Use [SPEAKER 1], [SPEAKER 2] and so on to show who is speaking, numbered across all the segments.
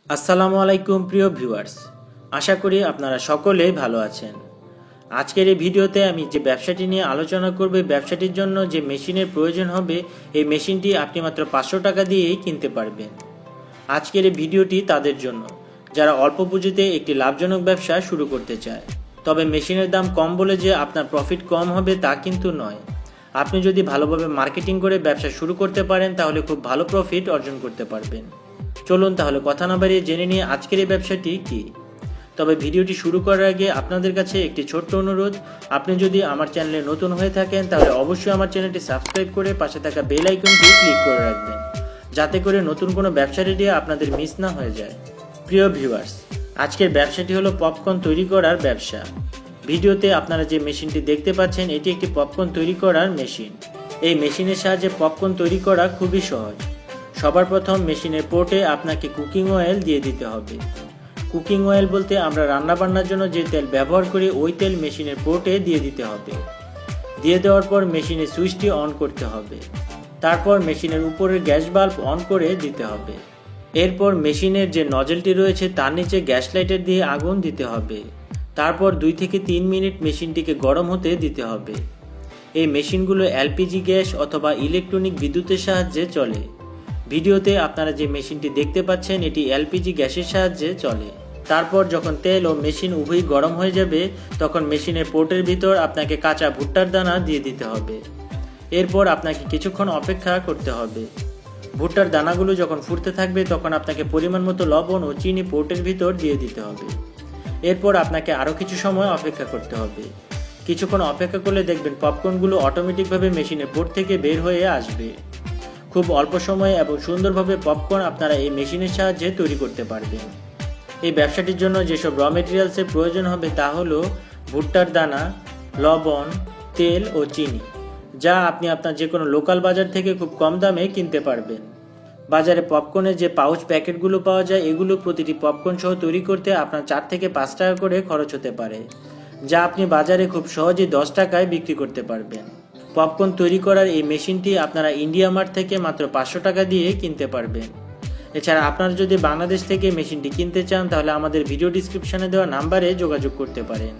[SPEAKER 1] আসসালামু আলাইকুম প্রিয় ভিউয়ার্স, আশা করি আপনারা সকলেই ভালো আছেন। আজকের এই ভিডিওতে আমি যে ব্যবসাটি নিয়ে আলোচনা করব, ব্যবসাটির জন্য যে মেশিনের প্রয়োজন হবে, এই মেশিনটি আপনি মাত্র 500 টাকা দিয়েই কিনতে পারবেন। আজকের এই ভিডিওটি তাদের জন্য যারা অল্প পুঁজিতে একটি লাভজনক ব্যবসা শুরু করতে চায়। তবে মেশিনের দাম কম বলে যে আপনার প্রফিট কম হবে তা কিন্তু নয়। আপনি যদি ভালোভাবে মার্কেটিং করে ব্যবসা শুরু করতে পারেন তাহলে খুব ভালো প্রফিট অর্জন করতে পারবেন। চলুন তাহলে কথা না বাড়িয়ে জেনে নিয়ে আজকের এই ব্যবসাটি কি। তবে ভিডিওটি শুরু করার আগে আপনাদের কাছে একটি ছোট্ট অনুরোধ, আপনি যদি আমার চ্যানেলে নতুন হয়ে থাকেন তাহলে অবশ্যই আমার চ্যানেলটি সাবস্ক্রাইব করে পাশে থাকা বেল আইকনটি ক্লিক করে রাখবেন, যাতে করে নতুন কোনো ব্যবসার আইডিয়া আপনাদের মিস না হয়ে যায়। প্রিয় ভিউয়ার্স, আজকের ব্যবসাটি হলো পপকর্ন তৈরি করার ব্যবসা। ভিডিওতে আপনারা যে মেশিনটি দেখতে পাচ্ছেন এটি একটি পপকর্ন তৈরি করার মেশিন। এই মেশিনের সাহায্যে পপকর্ন তৈরি করা খুবই সহজ। সবার প্রথম মেশিনের পোর্টে আপনাকে কুকিং অয়েল দিয়ে দিতে হবে। কুকিং অয়েল বলতে আমরা রান্নাবান্নার জন্য যে তেল ব্যবহার করি ওই তেল মেশিনের পোর্টে দিয়ে দিতে হবে। দিয়ে দেওয়ার পর মেশিনের সুইচটি অন করতে হবে। তারপর মেশিনের উপরের গ্যাস বাল্ব অন করে দিতে হবে। এরপর মেশিনের যে নজলটি রয়েছে তার নিচে গ্যাস লাইটার দিয়ে আগুন দিতে হবে। তারপর 2 থেকে 3 মিনিট মেশিনটিকে গরম হতে দিতে হবে। এই মেশিনগুলো এলপিজি গ্যাস অথবা ইলেকট্রনিক বিদ্যুতের সাহায্যে চলে। ভিডিওতে আপনারা যে মেশিনটি দেখতে পাচ্ছেন এটি এলপিজি গ্যাসের সাহায্যে চলে। তারপর যখন তেল ও মেশিন উভয়ই গরম হয়ে যাবে তখন মেশিনের পোর্টের ভিতর আপনাকে কাঁচা ভুট্টার দানা দিয়ে দিতে হবে। এরপর আপনাকে কিছুক্ষণ অপেক্ষা করতে হবে। ভুট্টার দানাগুলো যখন ফুটতে থাকবে তখন আপনাকে পরিমাণ মতো লবণ ও চিনি পোর্টের ভিতর দিয়ে দিতে হবে। এরপর আপনাকে আরও কিছু সময় অপেক্ষা করতে হবে। কিছুক্ষণ অপেক্ষা করলে দেখবেন পপকর্নগুলো অটোমেটিকভাবে মেশিনের পোর্ট থেকে বের হয়ে আসবে। খুব অল্প সময়ে এবং সুন্দরভাবে পপকর্ন আপনারা এই মেশিনের সাহায্যে তৈরি করতে পারবেন। এই ব্যবসাটির জন্য যেসব র মেটেরিয়ালসের প্রয়োজন হবে তা হলো ভুট্টার দানা, লবণ, তেল ও চিনি, যা আপনি আপনার যে কোনো লোকাল বাজার থেকে খুব কম দামে কিনতে পারবেন। বাজারে পপকর্নের যে পাউচ প্যাকেটগুলো পাওয়া যায় এগুলো প্রতিটি পপকর্ন সহ তৈরি করতে আপনার 4 থেকে 5 টাকা করে খরচ হতে পারে, যা আপনি বাজারে খুব সহজেই 10 টাকায় বিক্রি করতে পারবেন। পপকর্ন তৈরি করার এই মেশিনটি আপনারা ইন্ডিয়া মার্ট থেকে মাত্র 500 টাকা দিয়ে কিনতে পারবেন। এছাড়া আপনারা যদি বাংলাদেশ থেকে মেশিনটি কিনতে চান তাহলে আমাদের ভিডিও ডিসক্রিপশনে দেওয়া নাম্বারে যোগাযোগ করতে পারেন।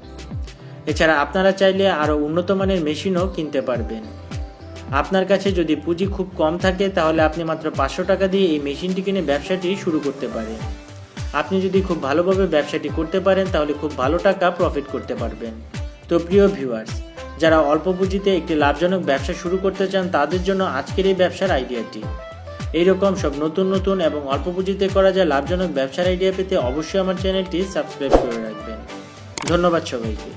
[SPEAKER 1] এছাড়া আপনারা চাইলে আরও উন্নত মানের মেশিনও কিনতে পারবেন। আপনার কাছে যদি পুঁজি খুব কম থাকে তাহলে আপনি মাত্র 500 টাকা দিয়ে এই মেশিনটি কিনে ব্যবসাটি শুরু করতে পারেন। আপনি যদি খুব ভালোভাবে ব্যবসাটি করতে পারেন তাহলে খুব ভালো টাকা প্রফিট করতে পারবেন। তো প্রিয় ভিউয়ার্স, যারা অল্প পুঁজিতে একটি লাভজনক ব্যবসা শুরু করতে চান তাদের জন্য আজকের এই ব্যবসার আইডিয়াটি। এইরকম সব নতুন নতুন এবং অল্প পুঁজিতে করা যায় লাভজনক ব্যবসার আইডিয়া পেতে অবশ্যই আমার চ্যানেলটি সাবস্ক্রাইব করে রাখবেন। ধন্যবাদ সবাইকে।